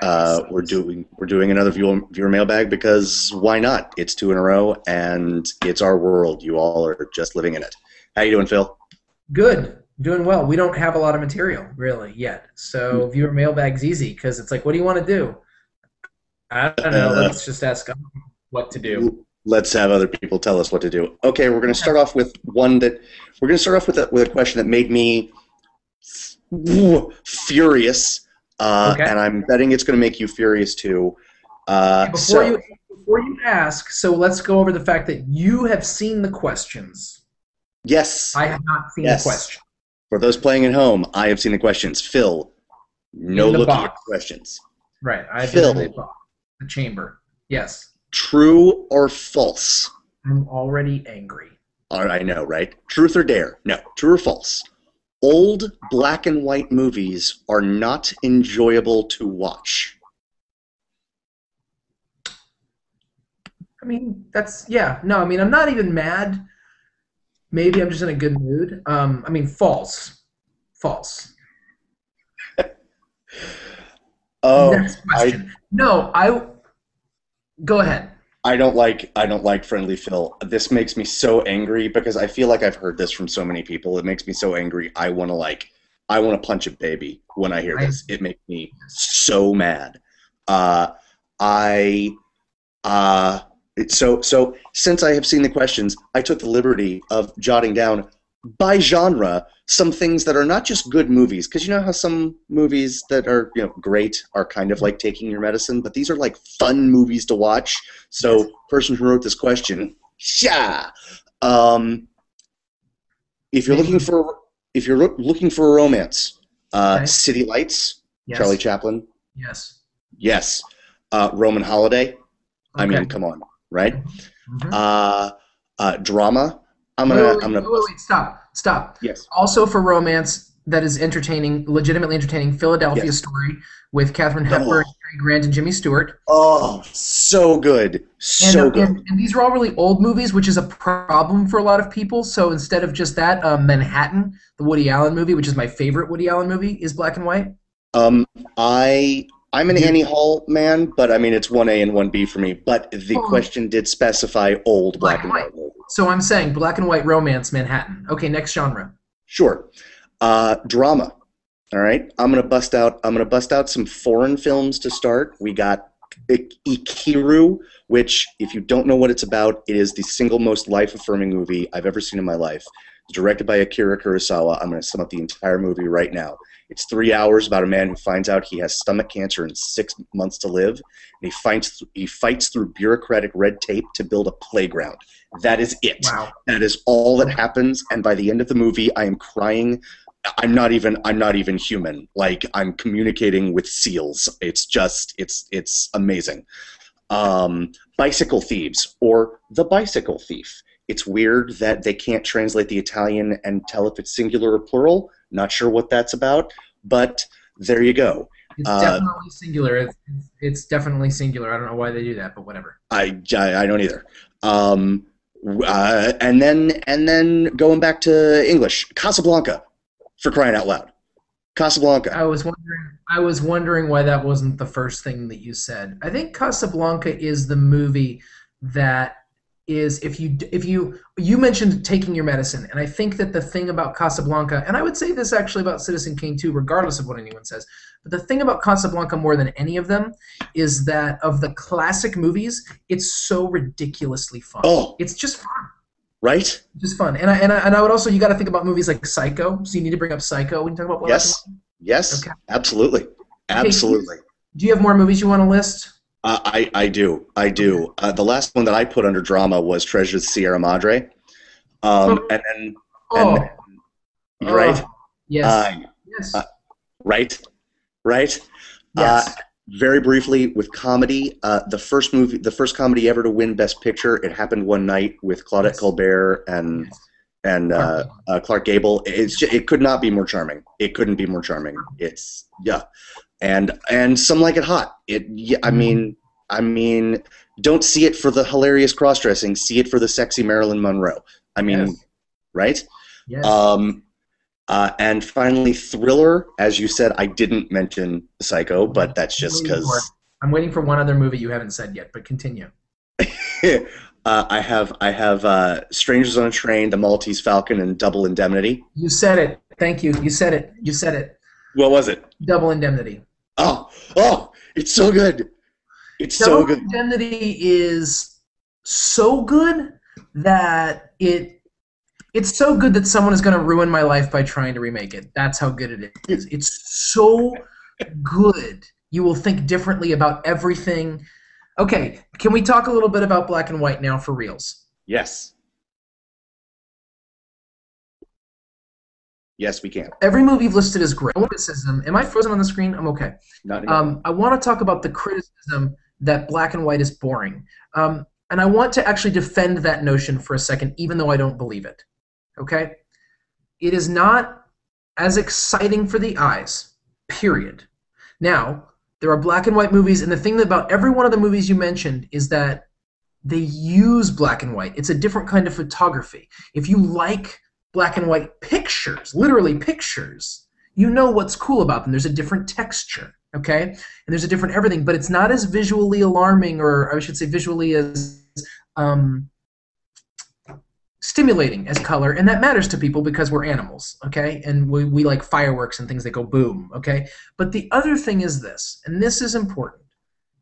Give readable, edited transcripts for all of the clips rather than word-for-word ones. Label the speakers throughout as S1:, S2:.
S1: Nice.
S2: We're doing another viewer mailbag because why not? It's two in a row, and it's our world. You all are just living in it. How you doing, Phil?
S1: Good. Doing well. We don't have a lot of material really yet. So viewer mailbag's easy because it's like, what do you want to do? I don't know.
S2: Uh,
S1: Let's just ask them what to do.
S2: let's have other people tell us what to do. Okay, we're going to start off with one that we're going to start off with a question that made me furious,
S1: Okay.
S2: and I'm betting it's going to make you furious too.
S1: Okay, before you ask, so let's go over the fact that you have seen the questions.
S2: Yes,
S1: I have not seen the
S2: yes.
S1: question
S2: For those playing at home, I have seen the questions. Phil, no
S1: in the
S2: looking at
S1: box.
S2: the questions.
S1: Right. I've been in the
S2: Phil,
S1: box, the chamber. Yes.
S2: true or false?
S1: I'm already angry.
S2: I know, right? Truth or dare? No, true or false? Old black and white movies are not enjoyable to watch.
S1: I mean, that's yeah. No, I mean, I'm not even mad. Maybe I'm just in a good mood. I mean, false. False.
S2: Oh,
S1: Next question. No, go ahead.
S2: I don't like Friendly Phil. This makes me so angry because I feel like I've heard this from so many people. It makes me so angry. I want to punch a baby when I hear
S1: I
S2: this. It makes me so mad. Uh, I uh, so since I have seen the questions, I took the liberty of jotting down by genre some things that are not just good movies, because you know how some movies that are great are kind of like taking your medicine, but these are like fun movies to watch.
S1: yes,
S2: So, person who wrote this question, yeah, um, if you're
S1: name
S2: looking
S1: one.
S2: for if you're looking for a romance,
S1: Okay.
S2: City Lights, Charlie
S1: Yes.
S2: Chaplin,
S1: Yes.
S2: yes. Roman Holiday, I
S1: Okay.
S2: mean, come on, right?
S1: Mm-hmm.
S2: Uh, Drama. I'm
S1: Wait, wait,
S2: gonna
S1: wait,
S2: I'm gonna
S1: wait, wait, wait. Stop. Stop.
S2: yes,
S1: Also for romance that is entertaining, legitimately entertaining, Philadelphia
S2: yes.
S1: Story with Katharine Hepburn,
S2: Oh,
S1: Cary Grant, and Jimmy Stewart.
S2: oh, so good,
S1: And,
S2: so good.
S1: these are all really old movies, which is a problem for a lot of people. So instead of just that, Manhattan, the Woody Allen movie, which is my favorite Woody Allen movie, is black and white.
S2: Um, I'm an Annie
S1: Beautiful.
S2: Hall man, but I mean it's one A and one B for me. But the
S1: Oh,
S2: question did specify old
S1: black
S2: black
S1: and
S2: and
S1: white.
S2: white movie.
S1: So I'm saying black and white romance, Manhattan. Okay, next genre.
S2: Sure. Drama. All right. I'm gonna bust out some foreign films to start. We got Ikiru, which, if you don't know what it's about, it is the single most life-affirming movie I've ever seen in my life. It's directed by Akira Kurosawa. I'm going to sum up the entire movie right now. It's 3 hours about a man who finds out he has stomach cancer and 6 months to live, and he fights through bureaucratic red tape to build a playground. That is it.
S1: Wow.
S2: That is all that
S1: Okay.
S2: happens, and by the end of the movie, I am crying. I'm not even human. Like, I'm communicating with seals. It's amazing. Bicycle Thieves, or The Bicycle Thief. It's weird that they can't translate the Italian and tell if it's singular or plural. Not sure what that's about, but there you go.
S1: It's
S2: Uh,
S1: definitely singular. It's definitely singular. I don't know why they do that, but whatever.
S2: I don't either. Um, and then going back to English, Casablanca, for crying out loud. Casablanca.
S1: I was wondering why that wasn't the first thing that you said. I think Casablanca is the movie that is if you mentioned taking your medicine, and I think that the thing about Casablanca, and I would say this actually about Citizen Kane too, regardless of what anyone says, but the thing about Casablanca more than any of them is that of the classic movies, it's so ridiculously fun.
S2: Oh,
S1: It's just fun.
S2: right?
S1: Just fun. And I would also, you got to think about movies like Psycho. So you need to bring up Psycho when you talk about black and
S2: Yes,
S1: white.
S2: yes,
S1: Okay.
S2: absolutely,
S1: Okay.
S2: absolutely.
S1: Do you have more movies you want to list?
S2: I do. I
S1: Okay.
S2: do. The last one that I put under drama was Treasures of the Sierra Madre. And then, and
S1: Oh,
S2: you're right,
S1: oh, yes,
S2: uh, uh,
S1: yes,
S2: right, right. Uh,
S1: yes,
S2: Very briefly with comedy, the first comedy ever to win Best Picture. It happened one night with Claudette
S1: yes,
S2: Colbert and
S1: yes.
S2: and
S1: Clark
S2: uh,
S1: Gable.
S2: Clark Gable. It could not be more charming. It couldn't be more charming. It's yeah, and some like it hot. Yeah,
S1: Mhm.
S2: I mean, don't see it for the hilarious cross dressing. See it for the sexy Marilyn Monroe. I mean,
S1: Yes,
S2: right?
S1: yes.
S2: Um, And finally, thriller. As you said, I didn't mention Psycho,
S1: Okay.
S2: but that's
S1: I'm
S2: just
S1: waiting for it.
S2: because
S1: I'm waiting for one other movie you haven't said yet, but continue.
S2: I have Strangers on a Train, The Maltese Falcon, and Double Indemnity.
S1: You said it. Thank you. You said it. You said it.
S2: What was it?
S1: Double Indemnity.
S2: Oh, oh, it's so good. It's so
S1: Double
S2: good.
S1: Indemnity is so good that it's so good that someone is going to ruin my life by trying to remake it. That's how good it is. It's so good. You will think differently about everything. Okay, can we talk a little bit about black and white now for reals?
S2: Yes, yes, we can.
S1: Every movie you've listed is great. Criticism. Am I frozen on the screen? I'm okay.
S2: Not anymore.
S1: I want to talk about the criticism that black and white is boring. And I want to actually defend that notion for a second, even though I don't believe it. Okay? It is not as exciting for the eyes, period. Now, there are black and white movies, and the thing about every one of the movies you mentioned is that they use black and white. It's a different kind of photography. If you like black and white pictures, literally pictures, you know what's cool about them. There's a different texture, okay? And there's a different everything, but it's not as visually alarming, or I should say visually as um, stimulating as color, and that matters to people because we're animals, okay? And we like fireworks and things that go boom, okay? But the other thing is this, and this is important.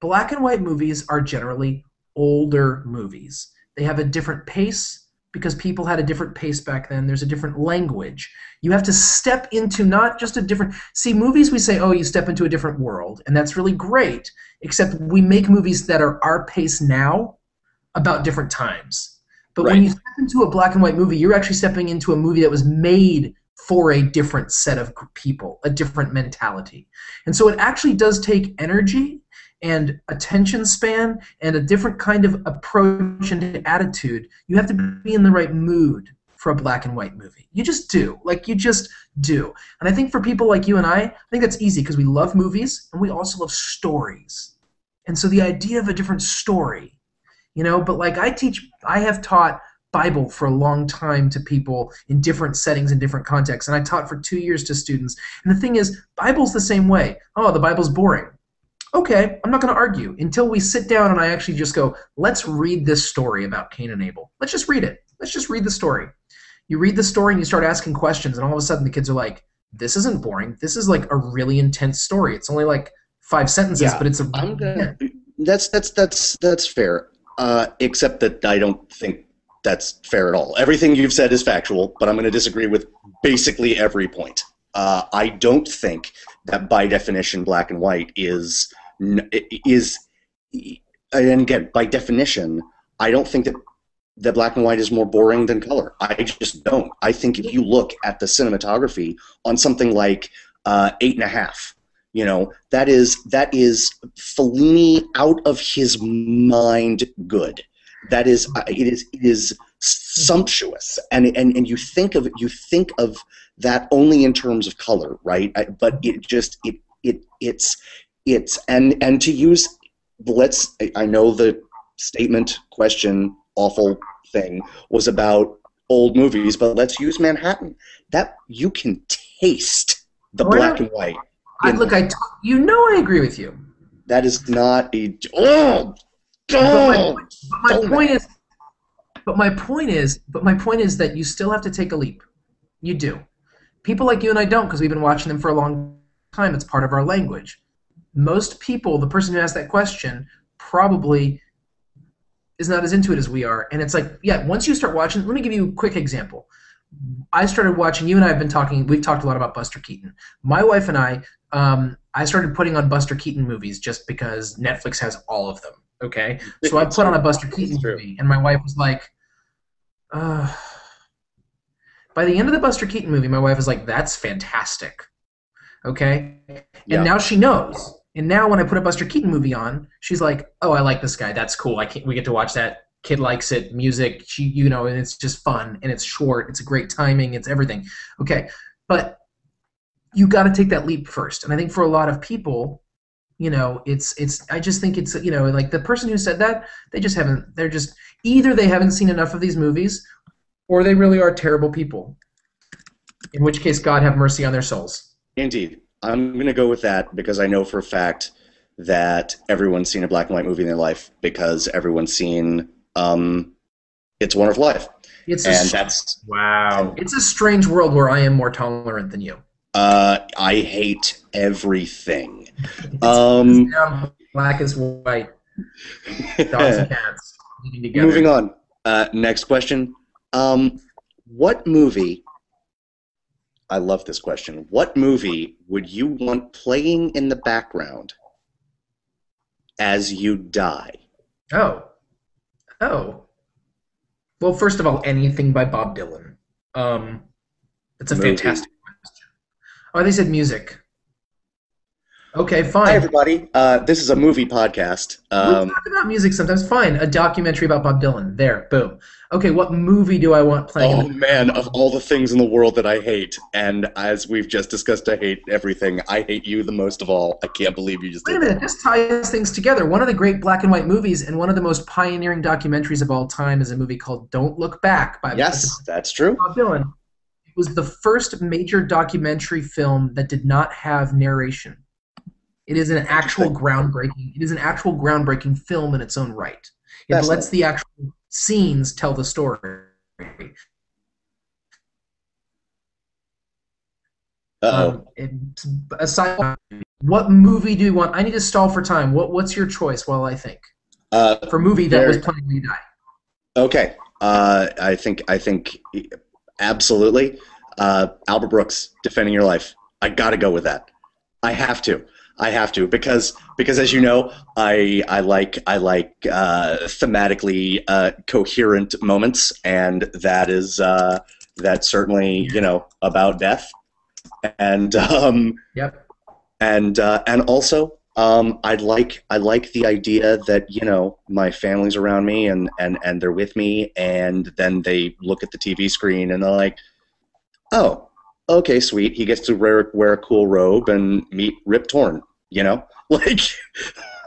S1: Black and white movies are generally older movies. They have a different pace because people had a different pace back then. There's a different language. You have to step into not just a different... See, movies we say, oh, you step into a different world, and that's really great, except we make movies that are our pace now about different times. But when
S2: Right.
S1: you step into a black and white movie, you're actually stepping into a movie that was made for a different set of people, a different mentality. And so it actually does take energy and attention span and a different kind of approach and attitude. You have to be in the right mood for a black and white movie. You just do. Like, you just do. And I think for people like you and I think that's easy because we love movies and we also love stories. And so the idea of a different story, but like I have taught Bible for a long time to people in different settings and different contexts, and I taught for 2 years to students. And the thing is, Bible's the same way. Oh, the Bible's boring. Okay, I'm not going to argue until we sit down and I actually just go, let's read this story about Cain and Abel. Let's just read it. Let's just read the story. You read the story and you start asking questions, and all of a sudden the kids are like, this isn't boring. This is like a really intense story. It's only like 5 sentences,
S2: Yeah,
S1: but it's a...
S2: I'm gonna. That's fair. Except that I don't think that's fair at all. Everything you've said is factual, but I'm going to disagree with basically every point. I don't think that by definition black and white is, and again, by definition, I don't think that black and white is more boring than color. I just don't. I think if you look at the cinematography on something like 8.5, that is Fellini out of his mind good. That is it is sumptuous, and you think of that only in terms of color, right? But it's and to use I know the statement question awful thing was about old movies, but let's use Manhattan. That you can taste the black and white.
S1: I agree with you.
S2: That is not a
S1: But my point is that you still have to take a leap. You do. People like you and I don't, because we've been watching them for a long time. It's part of our language. Most people, the person who asked that question, probably is not as into it as we are. And it's like, yeah, once you start watching, let me give you a quick example. I started watching, you and I have been talking, we've talked a lot about Buster Keaton. My wife and I started putting on Buster Keaton movies just because Netflix has all of them, okay? So I put on a Buster Keaton movie, and my wife was like, by the end of the Buster Keaton movie, my wife was like, that's fantastic, okay?
S2: Yeah.
S1: And now she knows. And now when I put a Buster Keaton movie on, she's like, oh, I like this guy. That's cool. We get to watch that. Kid likes it. Music, and it's just fun, and it's short. It's a great timing. It's everything. Okay, but you got to take that leap first. And I think for a lot of people, it's. I just think it's like the person who said that, they just haven't. They're just either they haven't seen enough of these movies, or they really are terrible people. In which case, God have mercy on their souls.
S2: Indeed. I'm going to go with that because I know for a fact that everyone's seen a black and white movie in their life because everyone's seen It's a Wonderful Life.
S1: It's
S2: And
S1: a
S2: that's
S1: wow.
S2: and
S1: It's a strange world where I am more tolerant than you.
S2: I hate everything.
S1: It's as
S2: Um,
S1: down black as white. Dogs and cats living
S2: moving
S1: together.
S2: on. Next question. What movie? I love this question. What movie would you want playing in the background as you die?
S1: Oh, oh. Well, first of all, anything by Bob Dylan. Um, it's a
S2: Movie.
S1: fantastic question. Oh, they said music. Okay,
S2: Hi,
S1: fine.
S2: everybody. This is a movie podcast.
S1: We talk about music sometimes. Fine. A documentary about Bob Dylan. There, boom. Okay, what movie do I want playing in the
S2: Oh
S1: background?
S2: man, of all the things in the world that I hate, and as we've just discussed, I hate everything. I hate you the most of all. I can't believe you just
S1: Wait a
S2: did that.
S1: minute, this ties things together. One of the great black and white movies and one of the most pioneering documentaries of all time is a movie called Don't Look Back by it's
S2: Yes, that's true.
S1: Bob Dylan. It was the first major documentary film that did not have narration. It is an actual
S2: Interesting.
S1: groundbreaking. It is an actual groundbreaking film in its own right. It lets
S2: Fascinating.
S1: the actual scenes tell the story.
S2: Uh-oh.
S1: Aside, what movie do you want? I need to stall for time. What's your choice while I think for movie that was
S2: There.
S1: playing when you die?
S2: Okay. I think absolutely. Albert Brooks, Defending Your Life. I gotta go with that. I have to. I have to because as you know, I like thematically coherent moments, and that is that's certainly about death, and
S1: Yep.
S2: and also I like the idea that my family's around me and they're with me, and then they look at the TV screen and they're like, oh, okay, sweet. He gets to wear a cool robe and meet Rip Torn. Like,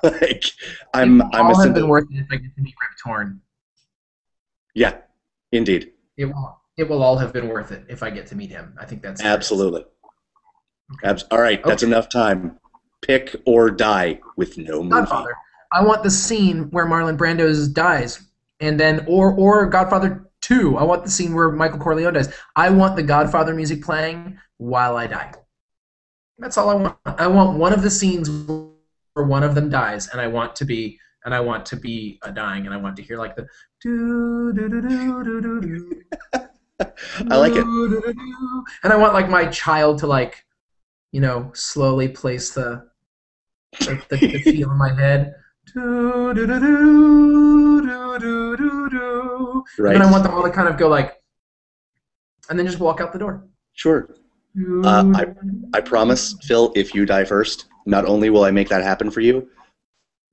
S2: like
S1: It
S2: I'm
S1: will
S2: I'm a
S1: all have been
S2: symbol.
S1: worth it if I get to meet Rip Torn.
S2: Yeah, indeed,
S1: It will all have been worth it if I get to meet him. I think that's fair to say.
S2: absolutely.
S1: Okay.
S2: All right, that's
S1: Okay.
S2: enough time. Pick or die with no movie.
S1: Godfather. I want the scene where Marlon Brando dies, and then or Godfather 2. I want the scene where Michael Corleone dies. I want the Godfather music playing while I die. That's all I want. I want one of the scenes where one of them dies, and I want to be dying, and I want to hear like the do do do do do do do
S2: I like it.
S1: do do do, and I want like my child to like slowly place the feel in my head. Do, do, do, do, do, do, do, do. And then
S2: Right.
S1: I want them all to kind of go like, and then just walk out the door.
S2: Sure. Uh,
S1: Do,
S2: I
S1: do,
S2: I promise, Phil, if you die first, not only will I make that happen for you,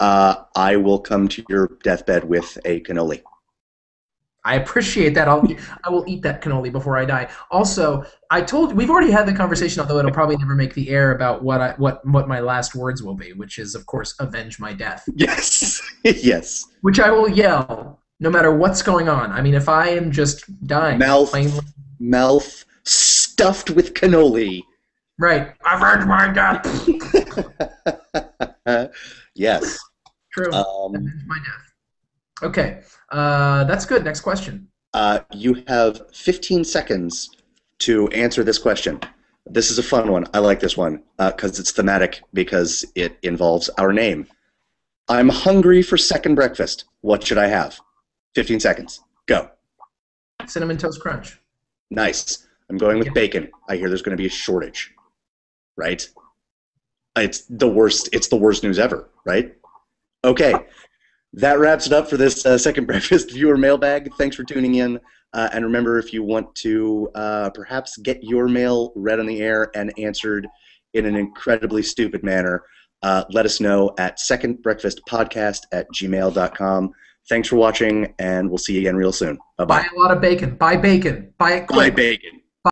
S2: I will come to your deathbed with a cannoli.
S1: I appreciate that. I will eat that cannoli before I die. Also, we've already had the conversation, although it'll probably never make the air about what my last words will be, which is of course avenge my death,
S2: Yes. Yes.
S1: which I will yell no matter what's going on. I mean, if I am just dying,
S2: Mouth,
S1: plainly.
S2: mouth stuffed with cannoli.
S1: Right. Avenge my death.
S2: Yes.
S1: True.
S2: Um,
S1: Avenge my death. Okay. That's good. Next question.
S2: you have 15 seconds to answer this question. This is a fun one. I like this one because it's thematic, because it involves our name. I'm hungry for second breakfast. What should I have? 15 seconds. Go.
S1: Cinnamon Toast Crunch.
S2: Nice. I'm going with
S1: Yeah.
S2: bacon. I hear there's going to be a shortage, right? It's the worst. It's the worst news ever, right? Okay. That wraps it up for this second breakfast viewer mailbag. Thanks for tuning in. And remember, if you want to perhaps get your mail read on the air and answered in an incredibly stupid manner, let us know at secondbreakfastpodcast@gmail.com. Thanks for watching, and we'll see you again real soon.
S1: Buy
S2: Bye-bye.
S1: a lot of bacon. Buy bacon. Buy it
S2: Bye,
S1: quick.
S2: bacon.